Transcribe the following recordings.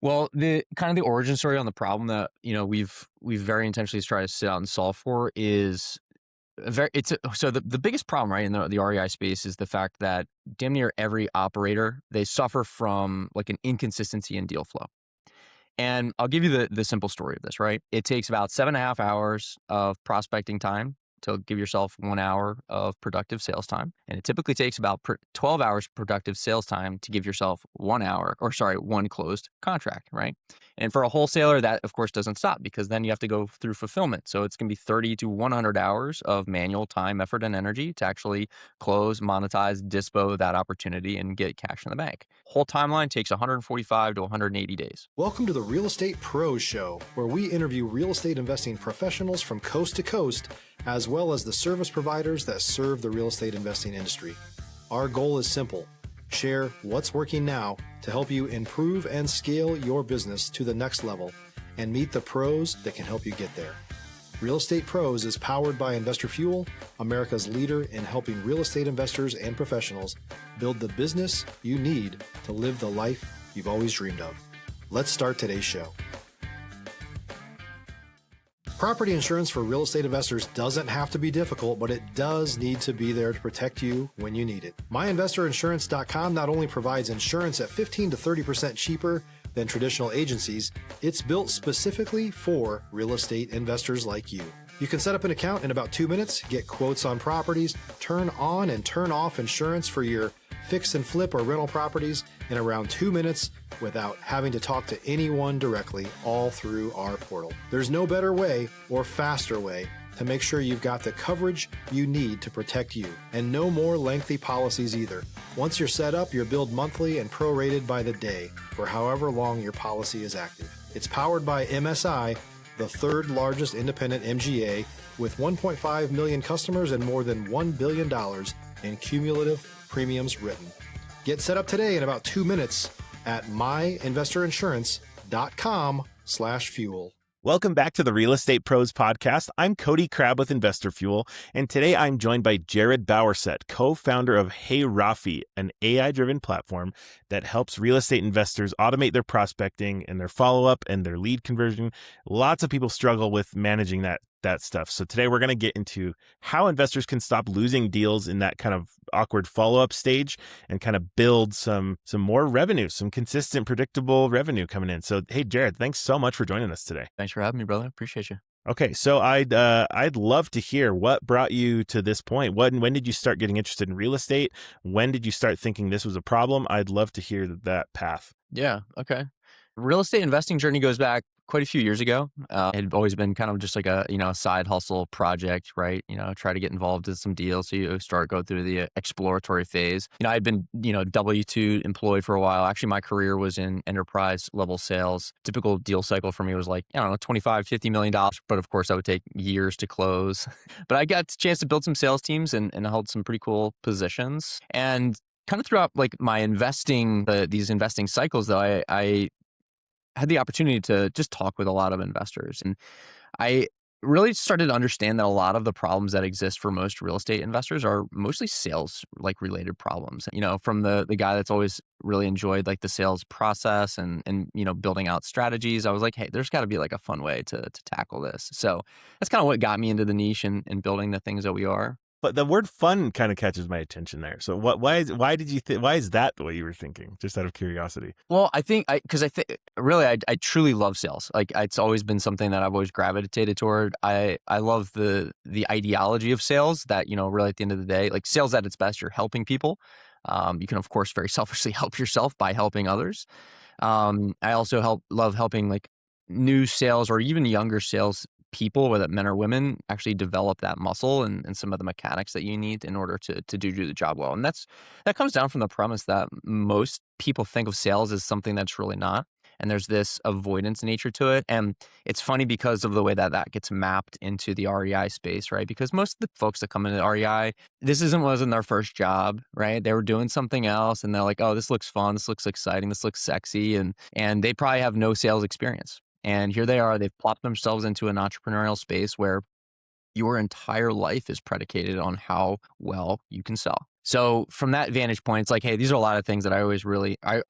Well, the kind of the origin story on the problem that, we've very intentionally tried to sit out and solve for is so the biggest problem, right, in the REI space is the fact that damn near every operator, they suffer from like an inconsistency in deal flow. And I'll give you the simple story of this, right? It takes about 7.5 hours of prospecting time to give yourself 1 hour of productive sales time. And it typically takes about 12 hours productive sales time to give yourself 1 hour, or sorry, one closed contract, right? And for a wholesaler, that of course doesn't stop because then you have to go through fulfillment. So it's going to be 30 to 100 hours of manual time, effort, and energy to actually close, monetize, dispo that opportunity and get cash in the bank. Whole timeline takes 145 to 180 days. Welcome to the Real Estate Pros Show, where we interview real estate investing professionals from coast to coast, as well as the service providers that serve the real estate investing industry. Our goal is simple: share what's working now to help you improve and scale your business to the next level and meet the pros that can help you get there. Real Estate Pros is powered by Investor Fuel, America's leader in helping real estate investors and professionals build the business you need to live the life you've always dreamed of. Let's start today's show. Property insurance for real estate investors doesn't have to be difficult, but it does need to be there to protect you when you need it. MyInvestorInsurance.com not only provides insurance at 15 to 30% cheaper than traditional agencies, it's built specifically for real estate investors like you. You can set up an account in about 2 minutes, get quotes on properties, turn on and turn off insurance for your fix and flip or rental properties in around 2 minutes without having to talk to anyone directly, all through our portal. There's no better way or faster way to make sure you've got the coverage you need to protect you, and no more lengthy policies either. Once you're set up, you're billed monthly and prorated by the day for however long your policy is active. It's powered by MSI, the third largest independent MGA, with 1.5 million customers and more than $1 billion in cumulative premiums written. Get set up today in about 2 minutes at myinvestorinsurance.com/fuel. Welcome back to the Real Estate Pros Podcast. I'm Cody Crabb with Investor Fuel, and today I'm joined by Jarod Bowersett, co-founder of Hey Rafi, an AI-driven platform that helps real estate investors automate their prospecting and their follow-up and their lead conversion. Lots of people struggle with managing that stuff. So today we're going to get into how investors can stop losing deals in that kind of awkward follow-up stage and kind of build some more revenue, some consistent, predictable revenue coming in. So, hey, Jarod, thanks so much for joining us today. Thanks for having me, brother. Appreciate you. Okay, so I'd love to hear what brought you to this point. When did you start getting interested in real estate? When did you start thinking this was a problem? I'd love to hear that path. Yeah. Okay. Real estate investing journey goes back quite a few years ago. It had always been kind of just like a side hustle project, right? Try to get involved in some deals. So you go through the exploratory phase. I'd been, W-2 employed for a while. Actually, my career was in enterprise level sales. Typical deal cycle for me was like, I don't know, $25-50 million. But of course, that would take years to close. But I got the chance to build some sales teams and held some pretty cool positions. And kind of throughout like my these investing cycles, though, I had the opportunity to just talk with a lot of investors. And I really started to understand that a lot of the problems that exist for most real estate investors are mostly sales like related problems. From the guy that's always really enjoyed like the sales process and building out strategies, I was like, hey, there's got to be like a fun way to tackle this. So that's kind of what got me into the niche and building the things that we are. But the word fun kind of catches my attention there. So why is that the way you were thinking? Just out of curiosity. Well, I think I truly love sales. Like it's always been something that I've always gravitated toward. I love the ideology of sales that, really at the end of the day, like sales at its best, you're helping people. You can of course very selfishly help yourself by helping others. I also love helping like new sales or even younger sales people, whether men or women, actually develop that muscle and some of the mechanics that you need in order to do the job well. And that comes down from the premise that most people think of sales as something that's really not. And there's this avoidance nature to it. And it's funny because of the way that gets mapped into the REI space, right? Because most of the folks that come into REI, wasn't their first job, right? They were doing something else and they're like, oh, this looks fun. This looks exciting. This looks sexy. And they probably have no sales experience. And here they are, they've plopped themselves into an entrepreneurial space where your entire life is predicated on how well you can sell. So from that vantage point, it's like, hey, these are a lot of things that I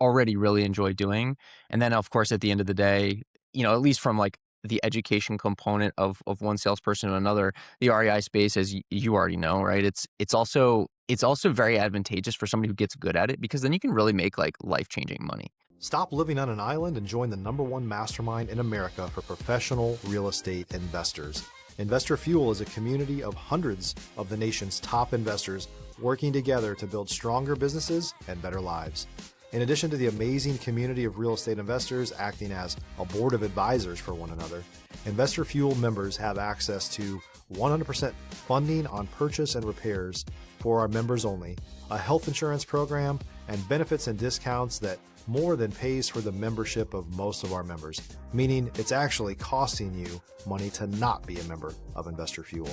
already really enjoy doing. And then of course, at the end of the day, at least from like the education component of one salesperson to another, the REI space, as you already know, right? It's also very advantageous for somebody who gets good at it, because then you can really make like life-changing money. Stop living on an island and join the #1 mastermind in America for professional real estate investors. Investor Fuel is a community of hundreds of the nation's top investors working together to build stronger businesses and better lives. In addition to the amazing community of real estate investors acting as a board of advisors for one another, Investor Fuel members have access to 100% funding on purchase and repairs for our members only, a health insurance program, and benefits and discounts that more than pays for the membership of most of our members, meaning it's actually costing you money to not be a member of Investor Fuel.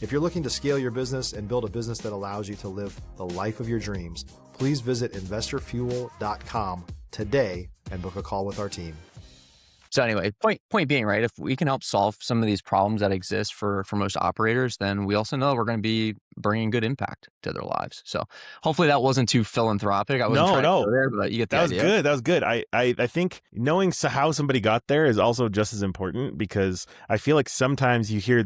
If you're looking to scale your business and build a business that allows you to live the life of your dreams, please visit investorfuel.com today and book a call with our team. So anyway, point being, right, if we can help solve some of these problems that exist for most operators, then we also know we're going to be bringing good impact to their lives. So hopefully that wasn't too philanthropic. I wasn't No, trying to no. go there, but you get the That was idea. good. That was good. I think knowing how somebody got there is also just as important, because I feel like sometimes you hear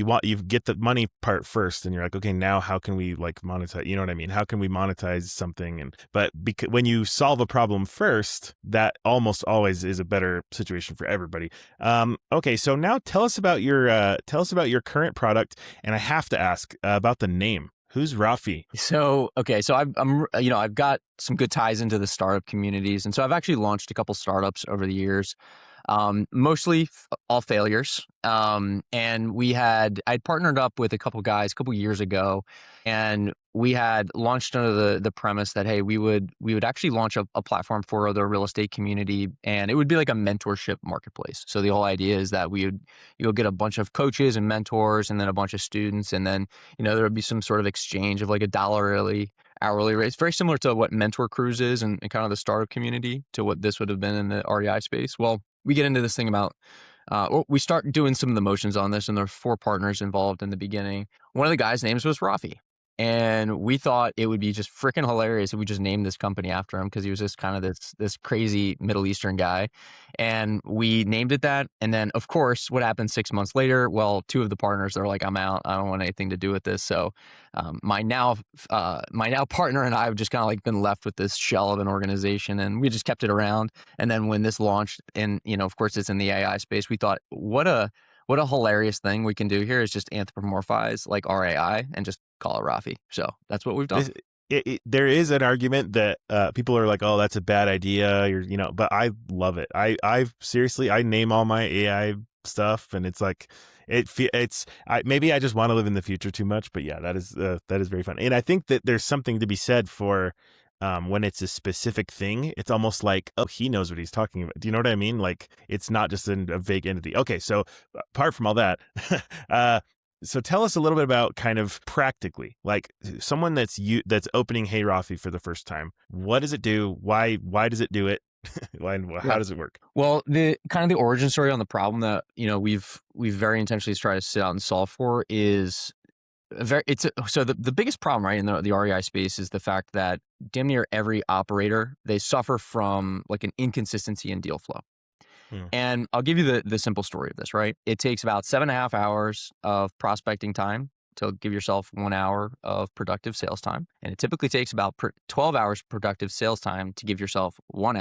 you get the money part first and you're like, okay, now how can we like monetize? You know what I mean? How can we monetize something? But when you solve a problem first, that almost always is a better situation for everybody. Okay, so now tell us about your current product, and I have to ask about the name. Who's Rafi? So I've got some good ties into the startup communities, and so I've actually launched a couple startups over the years. Mostly all failures. And I'd partnered up with a couple guys a couple years ago, and we had launched under the premise that, hey, we would actually launch a platform for the real estate community, and it would be like a mentorship marketplace. So the whole idea is that you'll get a bunch of coaches and mentors, and then a bunch of students, and then there would be some sort of exchange of like $1 hourly rate. It's very similar to what Mentor Cruise is and kind of the startup community, to what this would have been in the REI space. Well, we get into this thing about, we start doing some of the motions on this, and there are 4 partners involved in the beginning. One of the guys' names was Rafi. And we thought it would be just freaking hilarious if we just named this company after him, because he was just kind of this crazy Middle Eastern guy. And we named it that. And then, of course, what happened 6 months later? Well, 2 of the partners, they're like, I'm out. I don't want anything to do with this. So my now partner and I have just kind of like been left with this shell of an organization, and we just kept it around. And then when this launched, and of course it's in the AI space, we thought, what a hilarious thing we can do here is just anthropomorphize like RAI and just call it Rafi. So that's what we've done. There is an argument that people are like, oh, that's a bad idea, but I love it. I seriously, I name all my AI stuff, and it's like, maybe I just want to live in the future too much, but yeah, that is very fun. And I think that there's something to be said for when it's a specific thing. It's almost like, oh, he knows what he's talking about. Do you know what I mean? Like, it's not just a vague entity. Okay, so apart from all that, so tell us a little bit about kind of practically, like someone that's opening Hey Rafi for the first time. What does it do? Why does it do it? How does it work? Well, the kind of the origin story on the problem that we've very intentionally tried to sit out and solve for is so the biggest problem, right, in the REI space is the fact that damn near every operator, they suffer from like an inconsistency in deal flow. And I'll give you the simple story of this, right? It takes about 7.5 hours of prospecting time to give yourself 1 hour of productive sales time. And it typically takes about 12 hours productive sales time to give yourself 1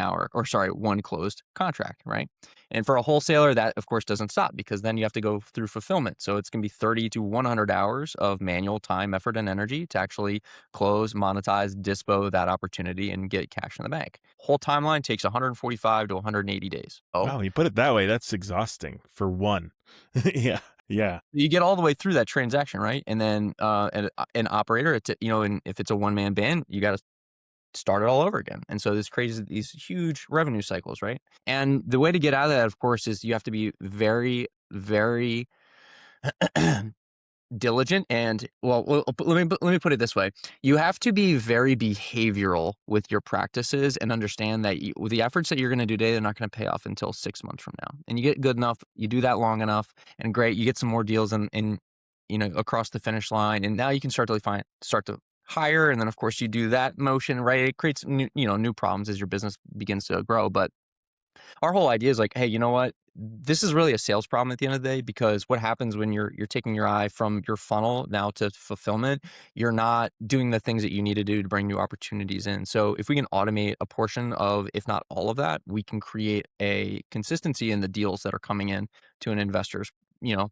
closed contract, right? And for a wholesaler, that of course doesn't stop, because then you have to go through fulfillment. So it's going to be 30 to 100 hours of manual time, effort, and energy to actually close, monetize, dispo that opportunity, and get cash in the bank. Whole timeline takes 145 to 180 days. Oh, wow, you put it that way. That's exhausting for one. Yeah. Yeah. You get all the way through that transaction, right? And then an operator, and if it's a one-man band, you got to start it all over again. And so these huge revenue cycles, right? And the way to get out of that, of course, is you have to be very, very diligent and let me put it this way. You have to be very behavioral with your practices and understand that with the efforts that you're going to do today, they're not going to pay off until 6 months from now. And you get good enough, you do that long enough, and great, you get some more deals and across the finish line, and now you can start to hire, and then of course you do that motion, right? It creates new problems as your business begins to grow, but our whole idea is like, hey, you know what? This is really a sales problem at the end of the day, because what happens when you're taking your eye from your funnel now to fulfillment, you're not doing the things that you need to do to bring new opportunities in. So if we can automate a portion of, if not all of that, we can create a consistency in the deals that are coming in to an investor's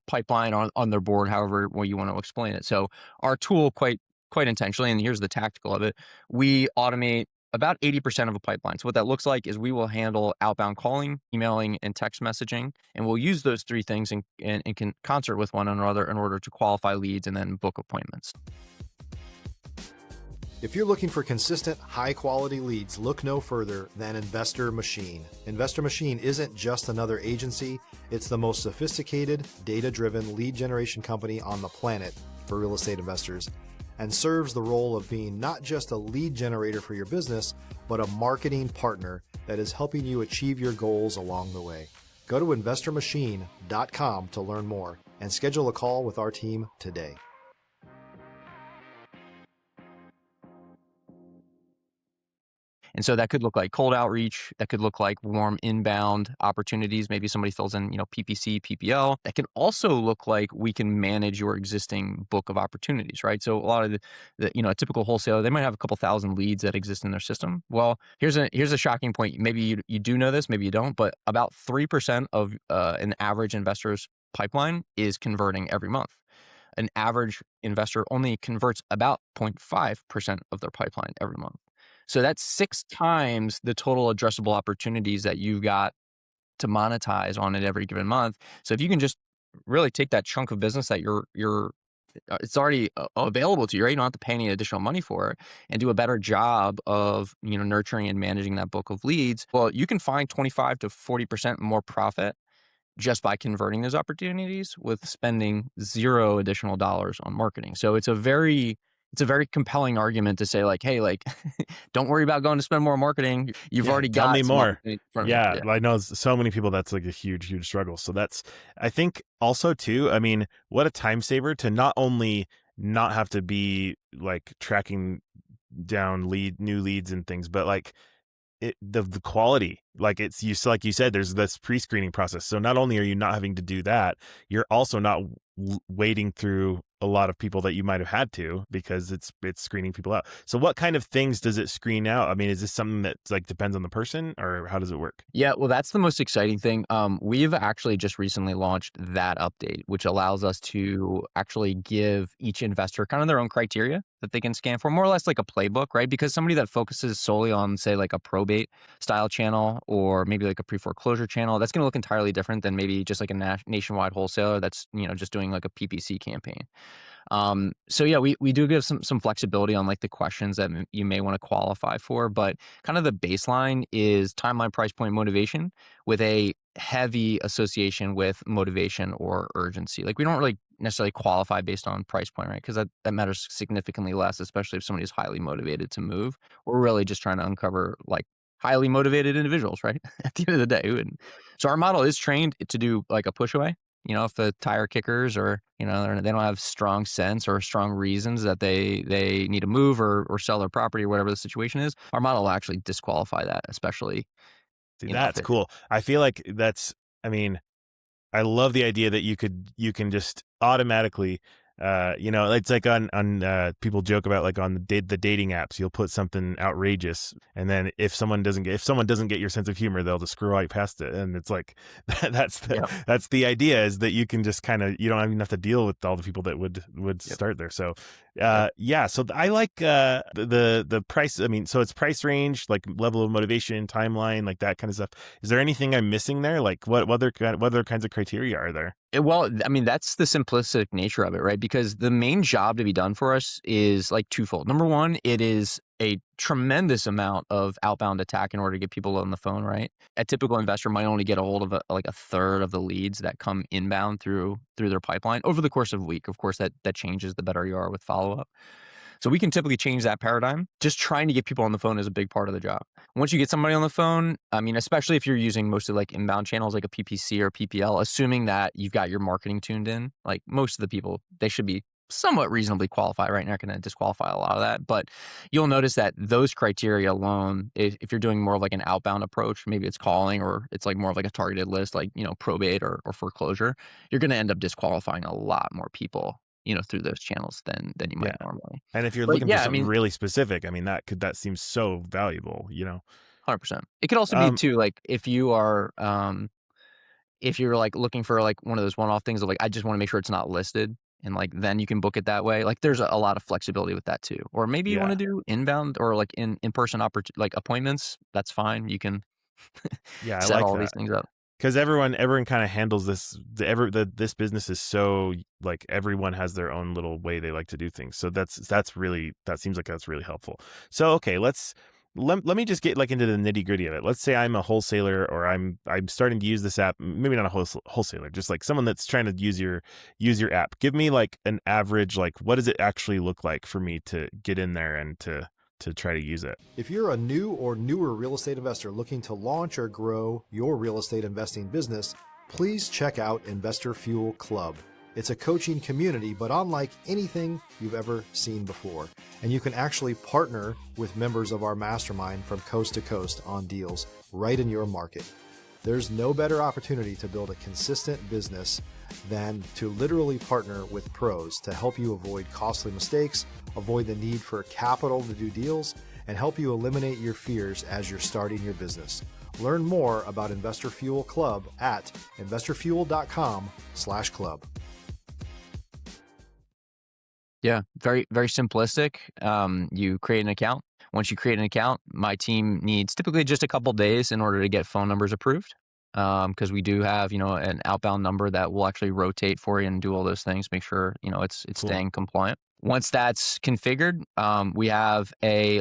pipeline on their board, however way you want to explain it. So our tool quite intentionally, and here's the tactical of it, we automate about 80% of a pipeline. So what that looks like is we will handle outbound calling, emailing, and text messaging, and we'll use those three things in concert with one another in order to qualify leads and then book appointments. If you're looking for consistent, high-quality leads, look no further than Investor Machine. Investor Machine isn't just another agency. It's the most sophisticated, data-driven lead generation company on the planet for real estate investors, and serves the role of being not just a lead generator for your business, but a marketing partner that is helping you achieve your goals along the way. Go to investormachine.com to learn more and schedule a call with our team today. And so that could look like cold outreach. That could look like warm inbound opportunities. Maybe somebody fills in, PPC, PPL. That can also look like we can manage your existing book of opportunities, right? So a lot of a typical wholesaler, they might have a couple thousand leads that exist in their system. Well, here's a shocking point. Maybe you do know this, maybe you don't, but about 3% of an average investor's pipeline is converting every month. An average investor only converts about 0.5% of their pipeline every month. So that's 6 times the total addressable opportunities that you've got to monetize on it every given month. So if you can just really take that chunk of business that it's already available to you, right? You don't have to pay any additional money for it, and do a better job of nurturing and managing that book of leads. Well, you can find 25 to 40% more profit just by converting those opportunities with spending zero additional dollars on marketing. So it's a very compelling argument to say like, hey, like, don't worry about going to spend more on marketing. You've already Tell got me some more. opportunity in front of Yeah, you. I know so many people that's like a huge, huge struggle. So that's, I think also too, I mean, what a time saver to not only not have to be like tracking down new leads and things, but like the quality, like like you said, there's this pre-screening process. So not only are you not having to do that, you're also not wading through a lot of people that you might have had to, because it's screening people out. So what kind of things does it screen out? I mean, is this something that like depends on the person, or how does it work? Yeah, well, that's the most exciting thing. We've actually just recently launched that update, which allows us to actually give each investor kind of their own criteria that they can scan for, more or less like a playbook, right? Because somebody that focuses solely on, say, like a probate style channel, or maybe like a pre-foreclosure channel, that's going to look entirely different than maybe just like a nationwide wholesaler that's, just doing like a PPC campaign. So yeah, we do give some flexibility on like the questions that you may want to qualify for, but kind of the baseline is timeline, price point, motivation, with a heavy association with motivation or urgency. Like we don't really necessarily qualify based on price point, right? Because that matters significantly less, especially if somebody is highly motivated to move. We're really just trying to uncover like highly motivated individuals, right? At the end of the day. So our model is trained to do like a push away. If the tire kickers or, they don't have strong sense or strong reasons that they need to move or sell their property or whatever the situation is, our model will actually disqualify that, especially, See, if that's it, cool. I feel like I mean, I love the idea that you can just automatically, it's like on people joke about like on the dating apps, you'll put something outrageous, and then if someone doesn't get your sense of humor, they'll just scroll right past it, and it's like that's the idea, is that you can just kind of, you don't even have to deal with all the people that would start there. So yeah, so I like the price. I mean, so it's price range, like level of motivation, timeline, like that kind of stuff. Is there anything I'm missing there? Like what other kinds of criteria are there? Well, I mean, that's the simplistic nature of it, right? Because the main job to be done for us is like twofold. Number one, it is a tremendous amount of outbound attack in order to get people on the phone, right? A typical investor might only get a hold of like a third of the leads that come inbound through their pipeline over the course of a week. Of course, that changes the better you are with follow up. So we can typically change that paradigm. Just trying to get people on the phone is a big part of the job. Once you get somebody on the phone, I mean, especially if you're using mostly like inbound channels like a PPC or PPL, assuming that you've got your marketing tuned in, like most of the people, they should be somewhat reasonably qualified, right? Not going to disqualify a lot of that, but you'll notice that those criteria alone, if you're doing more of like an outbound approach, maybe it's calling or it's like more of like a targeted list, like, probate or foreclosure, you're going to end up disqualifying a lot more people, through those channels than you might Yeah. normally. And if you're But looking for yeah, I something mean, really specific, I mean, that seems so valuable, 100%. It could also be Um, too, like if you're like looking for like one of those one-off things of like, I just want to make sure it's not listed. And like, then you can book it that way. Like there's a lot of flexibility with that too. Or maybe you want yeah. to do inbound or like in-person like appointments. That's fine. You can Yeah, I set like all these that. things up. Because everyone kind of handles this business is so like everyone has their own little way they like to do things. So that seems like that's really helpful. So okay, let me just get like into the nitty gritty of it. Let's say I'm a wholesaler or I'm starting to use this app. Maybe not a wholesaler, just like someone that's trying to use your app. Give me like an average, like what does it actually look like for me to get in there and to try to use it? If you're a new or newer real estate investor looking to launch or grow your real estate investing business, please check out Investor Fuel Club. It's a coaching community, but unlike anything you've ever seen before. And you can actually partner with members of our mastermind from coast to coast on deals right in your market. There's no better opportunity to build a consistent business than to literally partner with pros to help you avoid costly mistakes, avoid the need for capital to do deals, and help you eliminate your fears as you're starting your business. Learn more about Investor Fuel Club at investorfuel.com/club. Yeah, very, very simplistic. You create an account. Once you create an account, my team needs typically just a couple days in order to get phone numbers approved. Because we do have, an outbound number that will actually rotate for you and do all those things, make sure, it's Cool. staying compliant. Once that's configured, we have a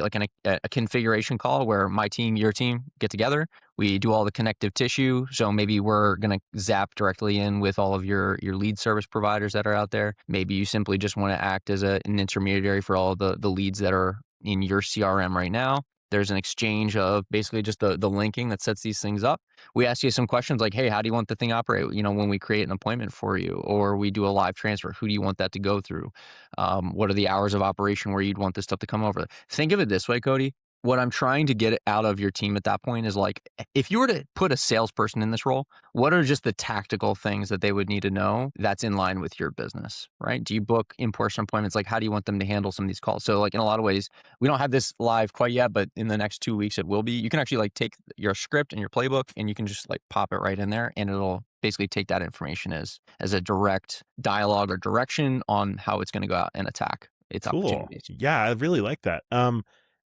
configuration call where my team, your team get together. We do all the connective tissue. So maybe we're going to zap directly in with all of your lead service providers that are out there. Maybe you simply just want to act as an intermediary for all of the leads that are in your CRM right now. There's an exchange of basically just the linking that sets these things up. We ask you some questions like, hey, how do you want the thing to operate? When we create an appointment for you, or we do a live transfer, who do you want that to go through? What are the hours of operation where you'd want this stuff to come over? Think of it this way, Cody. What I'm trying to get out of your team at that point is like, if you were to put a salesperson in this role, what are just the tactical things that they would need to know that's in line with your business, right? Do you book in-person appointments? Like, how do you want them to handle some of these calls? So like in a lot of ways, we don't have this live quite yet, but in the next 2 weeks, it will be. You can actually like take your script and your playbook and you can just like pop it right in there and it'll basically take that information as a direct dialogue or direction on how it's going to go out and attack its Cool. opportunities. Yeah, I really like that.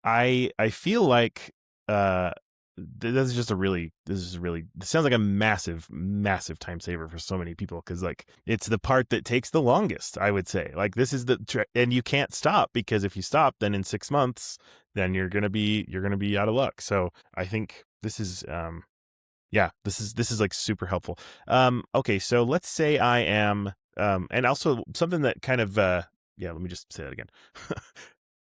I feel like this is really this sounds like a massive time saver for so many people, because like it's the part that takes the longest, I would say. Like this is and you can't stop, because if you stop, then in 6 months, then you're gonna be out of luck. So I think this is this is like super helpful. Okay, so let's say I am and also something that kind of let me just say that again.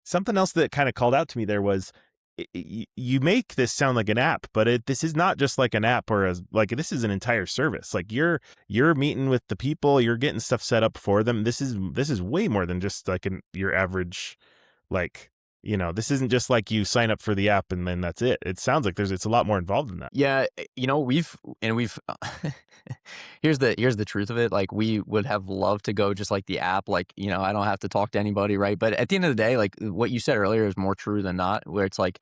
Something else that kind of called out to me there was you make this sound like an app, but this is not just like an app this is an entire service. Like you're meeting with the people, you're getting stuff set up for them. This is way more than just like your average, like, this isn't just like you sign up for the app and then that's it. It sounds like it's a lot more involved in that. Yeah, we've here's the truth of it. Like we would have loved to go just like the app, like, I don't have to talk to anybody, right? But at the end of the day, like what you said earlier is more true than not, where it's like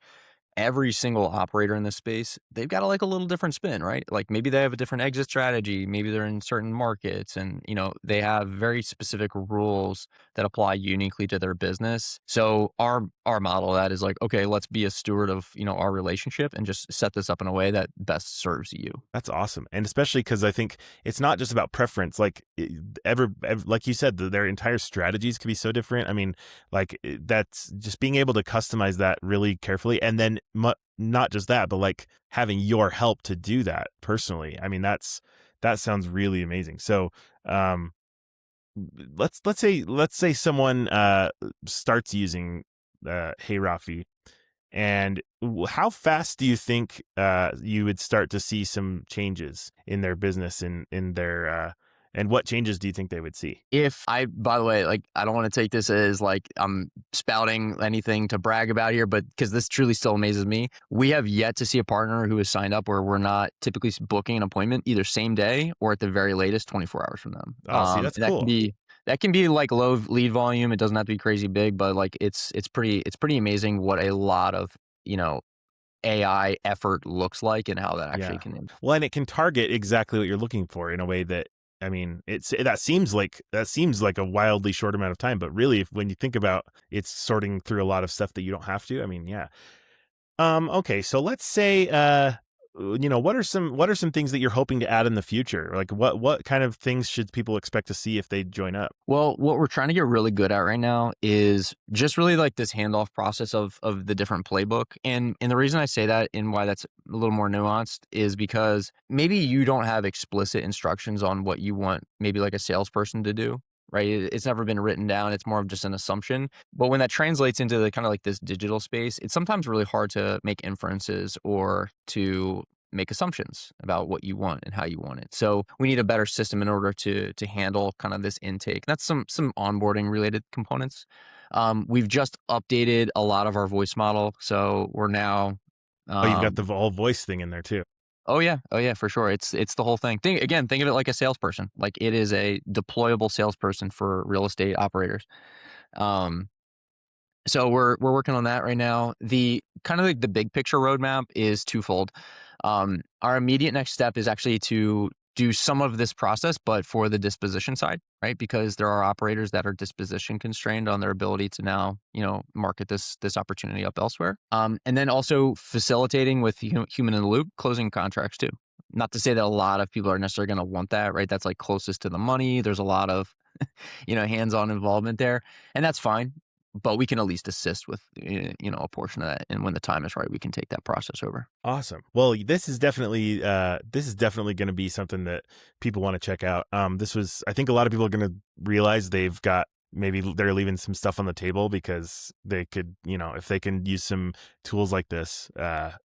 every single operator in this space, they've got like a little different spin, right? Like maybe they have a different exit strategy, maybe they're in certain markets and, they have very specific rules that apply uniquely to their business. So our model of that is like, okay, let's be a steward of, our relationship and just set this up in a way that best serves you. That's awesome. And especially because I think it's not just about preference. Like like you said, their entire strategies could be so different. I mean, like that's just being able to customize that really carefully. And then not just that, but like having your help to do that personally. I mean, that sounds really amazing. So, let's say someone starts using Hey Rafi, and how fast do you think you would start to see some changes in their business in their and what changes do you think they would see? By the way, like, I don't want to take this as like I'm spouting anything to brag about here, but because this truly still amazes me, we have yet to see a partner who has signed up where we're not typically booking an appointment either same day or at the very latest 24 hours from them. Oh, see, that's cool. That can be like low lead volume. It doesn't have to be crazy big, but like it's pretty amazing what a lot of, AI effort looks like and how that actually can. Well, and it can target exactly what you're looking for in a way that, I mean, that seems like a wildly short amount of time, but really, when you think about it's sorting through a lot of stuff that you don't have to. I mean, yeah. Okay, so let's say, what are some things that you're hoping to add in the future? Like, what kind of things should people expect to see if they join up? Well, what we're trying to get really good at right now is just really like this handoff process of the different playbook. And the reason I say that and why that's a little more nuanced is because maybe you don't have explicit instructions on what you want maybe like a salesperson to do. Right. It's never been written down. It's more of just an assumption. But when that translates into the kind of like this digital space, it's sometimes really hard to make inferences or to make assumptions about what you want and how you want it. So we need a better system in order to handle kind of this intake. That's some onboarding related components. We've just updated a lot of our voice model. So we're now You've got the all voice thing in there too. Oh yeah, for sure. It's the whole thing. Think of it like a salesperson. Like it is a deployable salesperson for real estate operators. Um, so we're working on that right now. The kind of like the big picture roadmap is twofold. Our immediate next step is actually to do some of this process, but for the disposition side, right? Because there are operators that are disposition constrained on their ability to now, market this opportunity up elsewhere. And then also facilitating with human in the loop, closing contracts too. Not to say that a lot of people are necessarily going to want that, right? That's like closest to the money. There's a lot of, hands-on involvement there, and that's fine. But we can at least assist with, a portion of that. And when the time is right, we can take that process over. Awesome. Well, this is definitely going to be something that people want to check out. I think a lot of people are going to realize maybe they're leaving some stuff on the table because they could, if they can use some tools like this,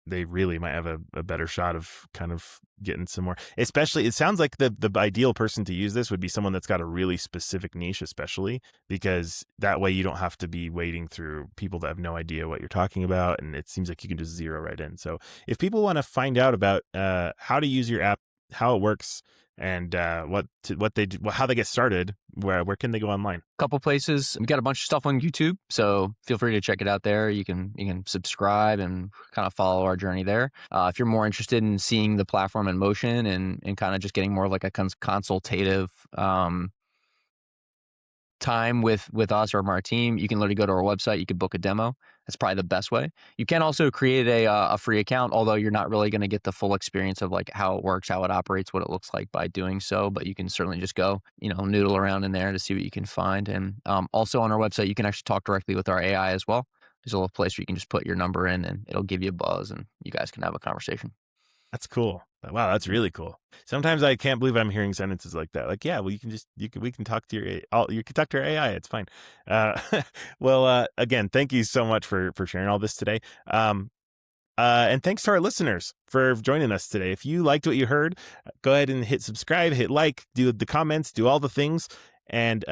they really might have a better shot of kind of getting some more. Especially, it sounds like the ideal person to use this would be someone that's got a really specific niche, especially because that way you don't have to be wading through people that have no idea what you're talking about, and it seems like you can just zero right in. So if people want to find out about how to use your app, how it works, and what they do, how they get started, where can they go online? Couple places. We got a bunch of stuff on YouTube, so feel free to check it out there. You can subscribe and kind of follow our journey there. If you're more interested in seeing the platform in motion and kind of just getting more of like a consultative time with us or our team, you can literally go to our website. You could book a demo. That's probably the best way. You can also create a free account, although you're not really going to get the full experience of like how it works, how it operates, what it looks like by doing so. But you can certainly just go, noodle around in there to see what you can find. And also on our website, you can actually talk directly with our AI as well. There's a little place where you can just put your number in and it'll give you a buzz and you guys can have a conversation. That's cool. Wow, that's really cool. Sometimes I can't believe I'm hearing sentences like that. Like, yeah, well, we can talk to you can talk to your AI. It's fine. Well, again, thank you so much for sharing all this today. And thanks to our listeners for joining us today. If you liked what you heard, go ahead and hit subscribe, hit like, do the comments, do all the things, and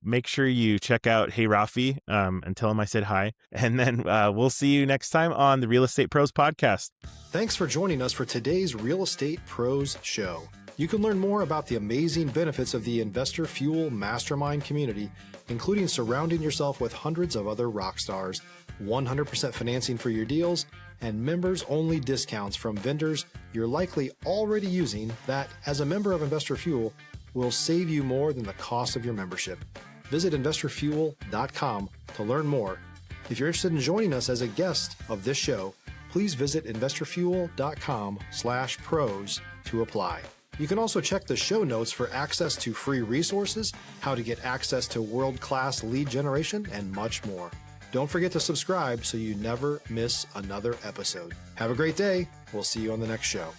make sure you check out Hey Rafi and tell him I said hi. And then we'll see you next time on the Real Estate Pros podcast. Thanks for joining us for today's Real Estate Pros show. You can learn more about the amazing benefits of the Investor Fuel Mastermind community, including surrounding yourself with hundreds of other rock stars, 100% financing for your deals, and members-only discounts from vendors you're likely already using that, as a member of Investor Fuel, will save you more than the cost of your membership. Visit investorfuel.com to learn more. If you're interested in joining us as a guest of this show, please visit investorfuel.com/pros to apply. You can also check the show notes for access to free resources, how to get access to world-class lead generation, and much more. Don't forget to subscribe so you never miss another episode. Have a great day. We'll see you on the next show.